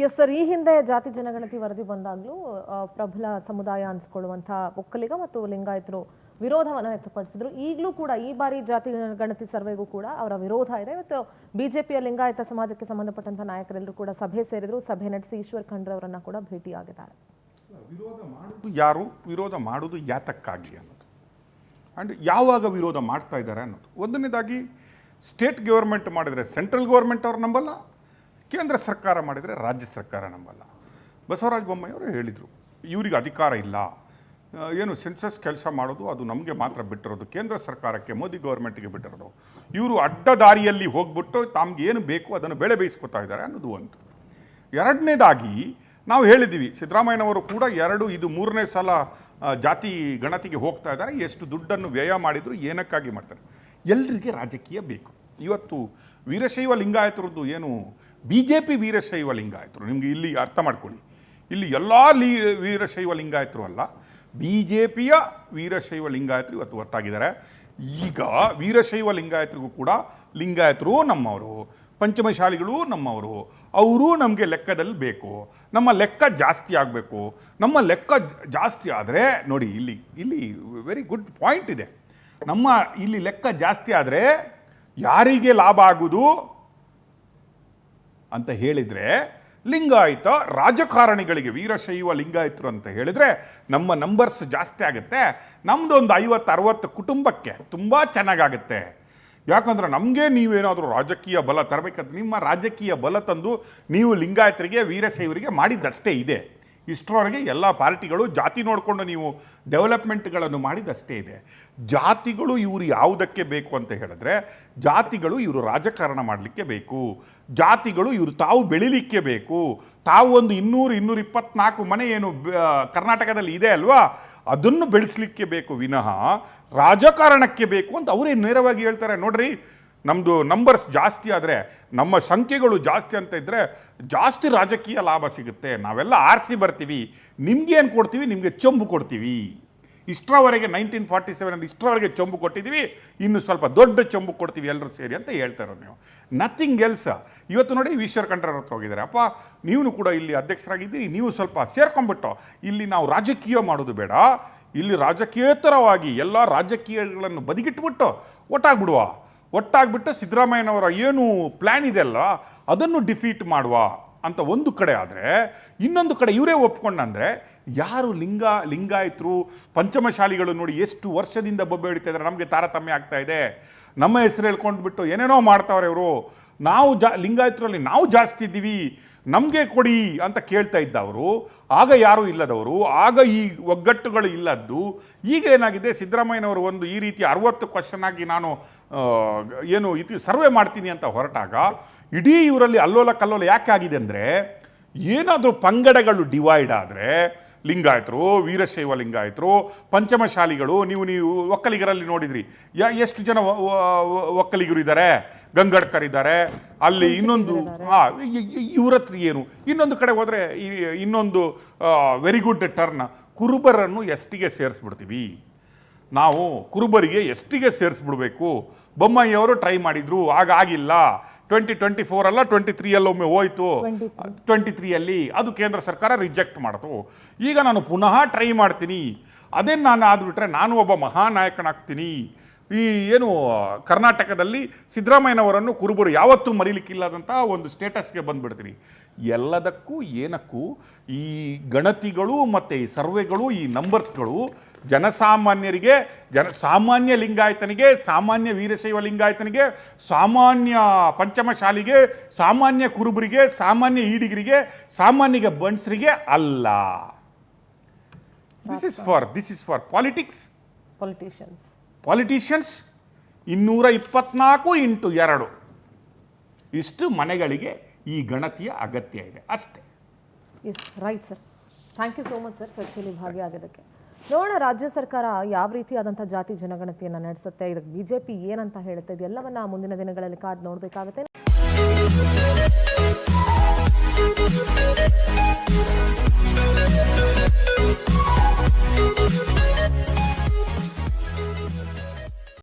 Yes sir, ಈ ಹಿಂದೆ ಜಾತಿ ಜನಗಣತಿ ವರದಿ ಬಂದಾಗಲೂ ಪ್ರಬಲ ಸಮುದಾಯ ಅನ್ಸ್ಕೊಳ್ಳುವಂಥ ಒಕ್ಕಲಿಗ ಮತ್ತು ಲಿಂಗಾಯತರು ವಿರೋಧವನ್ನು ವ್ಯಕ್ತಪಡಿಸಿದ್ರು. ಈಗಲೂ ಕೂಡ ಈ ಬಾರಿ ಜಾತಿ ಜನಗಣತಿ ಸರ್ವೆಗೂ ಕೂಡ ಅವರ ವಿರೋಧ ಇದೆ. ಇವತ್ತು ಬಿಜೆಪಿಯ ಲಿಂಗಾಯತ ಸಮಾಜಕ್ಕೆ ಸಂಬಂಧಪಟ್ಟಂತ ನಾಯಕರೆಲ್ಲರೂ ಕೂಡ ಸಭೆ ಸೇರಿದ್ರು. ಸಭೆ ನಡೆಸಿ ಈಶ್ವರ್ ಖಂಡ್ರೆ ಅವರನ್ನ ಕೂಡ ಭೇಟಿಯಾಗಿದ್ದಾರೆ. ಯಾರು ವಿರೋಧ ಮಾಡೋದು ಯಾತಕ್ಕಾಗಿ ಅನ್ನೋದು, ಆ್ಯಂಡ್ ಯಾವಾಗ ವಿರೋಧ ಮಾಡ್ತಾ ಇದ್ದಾರೆ ಅನ್ನೋದು. ಒಂದನೇದಾಗಿ ಸ್ಟೇಟ್ ಗೌರ್ಮೆಂಟ್ ಮಾಡಿದರೆ ಸೆಂಟ್ರಲ್ ಗೌರ್ಮೆಂಟ್ ಅವ್ರು ನಂಬಲ್ಲ, ಕೇಂದ್ರ ಸರ್ಕಾರ ಮಾಡಿದರೆ ರಾಜ್ಯ ಸರ್ಕಾರ ನಂಬಲ್ಲ. ಬಸವರಾಜ ಬೊಮ್ಮಾಯಿ ಅವರು ಹೇಳಿದರು, ಇವರಿಗೆ ಅಧಿಕಾರ ಇಲ್ಲ, ಏನು ಸೆನ್ಸಸ್ ಕೆಲಸ ಮಾಡೋದು ಅದು ನಮಗೆ ಮಾತ್ರ ಬಿಟ್ಟಿರೋದು, ಕೇಂದ್ರ ಸರ್ಕಾರಕ್ಕೆ ಮೋದಿ ಗೌರ್ಮೆಂಟ್ಗೆ ಬಿಟ್ಟಿರೋದು. ಇವರು ಅಡ್ಡ ದಾರಿಯಲ್ಲಿ ಹೋಗ್ಬಿಟ್ಟು ತಮ್ಗೆ ಏನು ಬೇಕು ಅದನ್ನು ಬೆಳೆ ಬೇಯಿಸ್ಕೊತಾ ಇದ್ದಾರೆ ಅನ್ನೋದು ಒಂದು. ಎರಡನೇದಾಗಿ ನಾವು ಹೇಳಿದ್ದೀವಿ, ಸಿದ್ದರಾಮಯ್ಯನವರು ಕೂಡ ಇದು 3ನೇ ಸಲ ಜಾತಿ ಗಣತಿಗೆ ಹೋಗ್ತಾ ಇದ್ದಾರೆ. ಎಷ್ಟು ದುಡ್ಡನ್ನು ವ್ಯಯ ಮಾಡಿದ್ರು, ಏನಕ್ಕಾಗಿ ಮಾಡ್ತಾರೆ, ಎಲ್ಲರಿಗೆ ರಾಜಕೀಯ ಬೇಕು. ಇವತ್ತು ವೀರಶೈವ ಲಿಂಗಾಯತರದ್ದು ಏನು BJP ವೀರಶೈವ ಲಿಂಗಾಯತರು, ನಿಮಗೆ ಇಲ್ಲಿ ಅರ್ಥ ಮಾಡ್ಕೊಳ್ಳಿ, ಇಲ್ಲಿ ಎಲ್ಲ ವೀರಶೈವ ಲಿಂಗಾಯತರು ಅಲ್ಲ, BJPಯ ವೀರಶೈವ ಲಿಂಗಾಯತರು ಇವತ್ತು ಒಟ್ಟಾಗಿದ್ದಾರೆ. ಈಗ ವೀರಶೈವ ಲಿಂಗಾಯತರಿಗೂ ಕೂಡ ಲಿಂಗಾಯತರು ನಮ್ಮವರು, ಪಂಚಮಶಾಲಿಗಳು ನಮ್ಮವರು, ಅವರು ನಮಗೆ ಲೆಕ್ಕದಲ್ಲಿ ಬೇಕು, ನಮ್ಮ ಲೆಕ್ಕ ಜಾಸ್ತಿ ಆಗಬೇಕು. ನಮ್ಮ ಲೆಕ್ಕ ಜಾಸ್ತಿ ಆದರೆ ನೋಡಿ, ಇಲ್ಲಿ ವೆರಿ ಗುಡ್ ಪಾಯಿಂಟ್ ಇದೆ. ನಮ್ಮ ಇಲ್ಲಿ ಲೆಕ್ಕ ಜಾಸ್ತಿ ಆದರೆ ಯಾರಿಗೆ ಲಾಭ ಆಗುವುದು ಅಂತ ಹೇಳಿದರೆ, ಲಿಂಗಾಯತ ರಾಜಕಾರಣಿಗಳಿಗೆ, ವೀರಶೈವ ಲಿಂಗಾಯತರು ಅಂತ ಹೇಳಿದರೆ ನಮ್ಮ ನಂಬರ್ಸ್ ಜಾಸ್ತಿ ಆಗುತ್ತೆ. ನಮ್ಮದೊಂದು 50-60 ಕುಟುಂಬಕ್ಕೆ ತುಂಬ ಚೆನ್ನಾಗಾಗುತ್ತೆ. ಯಾಕಂದ್ರೆ ನಮಗೆ ನೀವೇನಾದರೂ ರಾಜಕೀಯ ಬಲ ತರಬೇಕಂತ ನಿಮ್ಮ ರಾಜಕೀಯ ಬಲ ತಂದು ನೀವು ಲಿಂಗಾಯತರಿಗೆ ವೀರಶೈವರಿಗೆ ಮಾಡಿದ್ದಷ್ಟೇ ಇದೆ. ಇಷ್ಟರವರೆಗೆ ಎಲ್ಲ ಪಾರ್ಟಿಗಳು ಜಾತಿ ನೋಡಿಕೊಂಡು ನೀವು ಡೆವಲಪ್ಮೆಂಟ್ಗಳನ್ನು ಮಾಡಿದಷ್ಟೇ ಇದೆ. ಜಾತಿಗಳು ಇವರು ಯಾವುದಕ್ಕೆ ಬೇಕು ಅಂತ ಹೇಳಿದ್ರೆ, ಜಾತಿಗಳು ಇವರು ರಾಜಕಾರಣ ಮಾಡಲಿಕ್ಕೆ ಬೇಕು, ಜಾತಿಗಳು ಇವರು ತಾವು ಬೆಳಿಲಿಕ್ಕೆ ಬೇಕು. ತಾವು ಒಂದು 200-224 ಮನೆ ಏನು ಕರ್ನಾಟಕದಲ್ಲಿ ಇದೆ ಅಲ್ವಾ, ಅದನ್ನು ಬೆಳೆಸಲಿಕ್ಕೆ ಬೇಕು ವಿನಃ ರಾಜಕಾರಣಕ್ಕೆ ಬೇಕು ಅಂತ ಅವರೇ ನೇರವಾಗಿ ಹೇಳ್ತಾರೆ. ನೋಡ್ರಿ, ನಮ್ಮದು ನಂಬರ್ಸ್ ಜಾಸ್ತಿ ಆದರೆ, ನಮ್ಮ ಸಂಖ್ಯೆಗಳು ಜಾಸ್ತಿ ಅಂತ ಇದ್ದರೆ ಜಾಸ್ತಿ ರಾಜಕೀಯ ಲಾಭ ಸಿಗುತ್ತೆ. ನಾವೆಲ್ಲ ಆರಿಸಿ ಬರ್ತೀವಿ, ನಿಮ್ಗೇನು ಕೊಡ್ತೀವಿ, ನಿಮಗೆ ಚೊಂಬು ಕೊಡ್ತೀವಿ. ಇಷ್ಟರವರೆಗೆ 1947 ಇಷ್ಟರವರೆಗೆ ಚೊಂಬು ಕೊಟ್ಟಿದ್ದೀವಿ, ಇನ್ನು ಸ್ವಲ್ಪ ದೊಡ್ಡ ಚೊಂಬು ಕೊಡ್ತೀವಿ ಎಲ್ಲರೂ ಸೇರಿ ಅಂತ ಹೇಳ್ತಾರೋ ನೀವು. Nothing else. ಇವತ್ತು ನೋಡಿ, ಈಶ್ವರ್ ಖಂಡ್ರೆ ಹತ್ರ ಹೋಗಿದ್ದಾರೆ. ಅಪ್ಪ, ನೀವು ಕೂಡ ಇಲ್ಲಿ ಅಧ್ಯಕ್ಷರಾಗಿದ್ದೀರಿ, ನೀವು ಸ್ವಲ್ಪ ಸೇರ್ಕೊಂಡ್ಬಿಟ್ಟು ಇಲ್ಲಿ ನಾವು ರಾಜಕೀಯ ಮಾಡೋದು ಬೇಡ, ಇಲ್ಲಿ ರಾಜಕೀಯೇತರವಾಗಿ ಎಲ್ಲ ರಾಜಕೀಯಗಳನ್ನು ಬದಿಗಿಟ್ಬಿಟ್ಟು ಒಟ್ಟಾಗ್ಬಿಟ್ಟು ಸಿದ್ದರಾಮಯ್ಯನವರ ಏನು ಪ್ಲ್ಯಾನ್ ಇದೆಯಲ್ಲ ಅದನ್ನು ಡಿಫೀಟ್ ಮಾಡುವ ಅಂತ ಒಂದು ಕಡೆ ಆದರೆ, ಇನ್ನೊಂದು ಕಡೆ ಇವರೇ ಒಪ್ಕೊಂಡಂದರೆ ಯಾರು ಲಿಂಗಾಯತರು ಪಂಚಮಶಾಲಿಗಳು ನೋಡಿ ಎಷ್ಟು ವರ್ಷದಿಂದ ಬೊಬ್ಬೆ ಹಿಡಿತಾ ಇದ್ದಾರೆ. ನಮಗೆ ತಾರತಮ್ಯ ಆಗ್ತಾ ಇದೆ, ನಮ್ಮ ಹೆಸರು ಹೇಳ್ಕೊಂಡ್ಬಿಟ್ಟು ಏನೇನೋ ಮಾಡ್ತಾವ್ರೆ ಇವರು. ನಾವು ಲಿಂಗಾಯತರಲ್ಲಿ ನಾವು ಜಾಸ್ತಿ ಇದ್ದೀವಿ, ನಮಗೆ ಕೊಡಿ ಅಂತ ಕೇಳ್ತಾ ಇದ್ದವರು, ಆಗ ಯಾರೂ ಇಲ್ಲದವರು, ಆಗ ಈ ಒಗ್ಗಟ್ಟುಗಳು ಇಲ್ಲದ್ದು. ಈಗ ಏನಾಗಿದೆ, ಸಿದ್ದರಾಮಯ್ಯನವರು ಒಂದು ಈ ರೀತಿ 60 ಕ್ವಶನ್ ಆಗಿ ನಾನು ಸರ್ವೆ ಮಾಡ್ತೀನಿ ಅಂತ ಹೊರಟಾಗ ಇಡೀ ಇವರಲ್ಲಿ ಅಲ್ಲೋಲ ಕಲ್ಲೋಲ ಯಾಕೆ ಆಗಿದೆ ಅಂದರೆ, ಏನಾದರೂ ಪಂಗಡಗಳು ಡಿವೈಡ್ ಆದರೆ, ಲಿಂಗಾಯತರು, ವೀರಶೈವ ಲಿಂಗಾಯತರು, ಪಂಚಮಶಾಲಿಗಳು, ನೀವು ಒಕ್ಕಲಿಗರಲ್ಲಿ ನೋಡಿದ್ರಿ ಎಷ್ಟು ಜನ ಒಕ್ಕಲಿಗರು ಇದ್ದಾರೆ, ಗಂಗಡ್ಕರ್ ಇದ್ದಾರೆ, ಅಲ್ಲಿ ಇನ್ನೊಂದು ಇವ್ರ ಹತ್ರ ಏನು. ಇನ್ನೊಂದು ಕಡೆ ಹೋದರೆ ಇನ್ನೊಂದು ವೆರಿ ಗುಡ್ ಟರ್ನ್, ಕುರುಬರನ್ನು ಎಸ್ಟಿಗೆ ಸೇರಿಸ್ಬಿಡ್ತೀವಿ ನಾವು, ಕುರುಬರಿಗೆ ಎಸ್ಟಿಗೆ ಸೇರಿಸ್ಬಿಡ್ಬೇಕು. ಬೊಮ್ಮಾಯಿಯವರು ಟ್ರೈ ಮಾಡಿದ್ರು, ಆಗ ಆಗಿಲ್ಲ. 2024 ಅಲ್ಲ 23 ಒಮ್ಮೆ ಹೋಯ್ತು, 23 ಅದು ಕೇಂದ್ರ ಸರ್ಕಾರ ರಿಜೆಕ್ಟ್ ಮಾಡಿತು. ಈಗ ನಾನು ಪುನಃ ಟ್ರೈ ಮಾಡ್ತೀನಿ, ಅದೇನು ನಾನು ಆದ್ಬಿಟ್ರೆ ನಾನು ಒಬ್ಬ ಮಹಾನಾಯಕನಾಗ್ತೀನಿ. ಈ ಏನು ಕರ್ನಾಟಕದಲ್ಲಿ ಸಿದ್ದರಾಮಯ್ಯನವರನ್ನು ಕುರುಬರು ಯಾವತ್ತೂ ಮರೀಲಿಕ್ಕಿಲ್ಲದಂಥ ಒಂದು ಸ್ಟೇಟಸ್ಗೆ ಬಂದುಬಿಡ್ತೀನಿ. ಎಲ್ಲದಕ್ಕೂ ಏನಕ್ಕೂ ಈ ಗಣತಿಗಳು ಮತ್ತು ಈ ಸರ್ವೆಗಳು, ಈ ನಂಬರ್ಸ್ಗಳು ಜನಸಾಮಾನ್ಯರಿಗೆ, ಸಾಮಾನ್ಯ ಲಿಂಗಾಯತನಿಗೆ, ಸಾಮಾನ್ಯ ವೀರಶೈವ ಲಿಂಗಾಯತನಿಗೆ, ಸಾಮಾನ್ಯ ಪಂಚಮಶಾಲಿಗೆ, ಸಾಮಾನ್ಯ ಕುರುಬರಿಗೆ, ಸಾಮಾನ್ಯ ಈಡಿಗರಿಗೆ, ಸಾಮಾನ್ಯ ಬಣ್ಸರಿಗೆ ಅಲ್ಲ. ದಿಸ್ ಇಸ್ ಫಾರ್ ಪಾಲಿಟಿಷಿಯನ್ಸ್ 224 × 2 ಇಷ್ಟು ಮನೆಗಳಿಗೆ ಈ ಗಣತಿಯ ಅಗತ್ಯ ಇದೆ ಅಷ್ಟೇ. Right sir, thank you so much sir ಚರ್ಚೆಯಲ್ಲಿ ಭಾಗಿಯಾಗೋದಕ್ಕೆ. ನೋಡೋಣ ರಾಜ್ಯ ಸರ್ಕಾರ ಯಾವ ರೀತಿಯಾದಂಥ ಜಾತಿ ಜನಗಣತಿಯನ್ನು ನಡೆಸುತ್ತೆ, ಇದಕ್ಕೆ BJP ಏನಂತ ಹೇಳುತ್ತೆ, ಇದೆಲ್ಲವನ್ನ ಮುಂದಿನ ದಿನಗಳಲ್ಲಿ ಕಾದು ನೋಡಬೇಕಾಗುತ್ತೆ.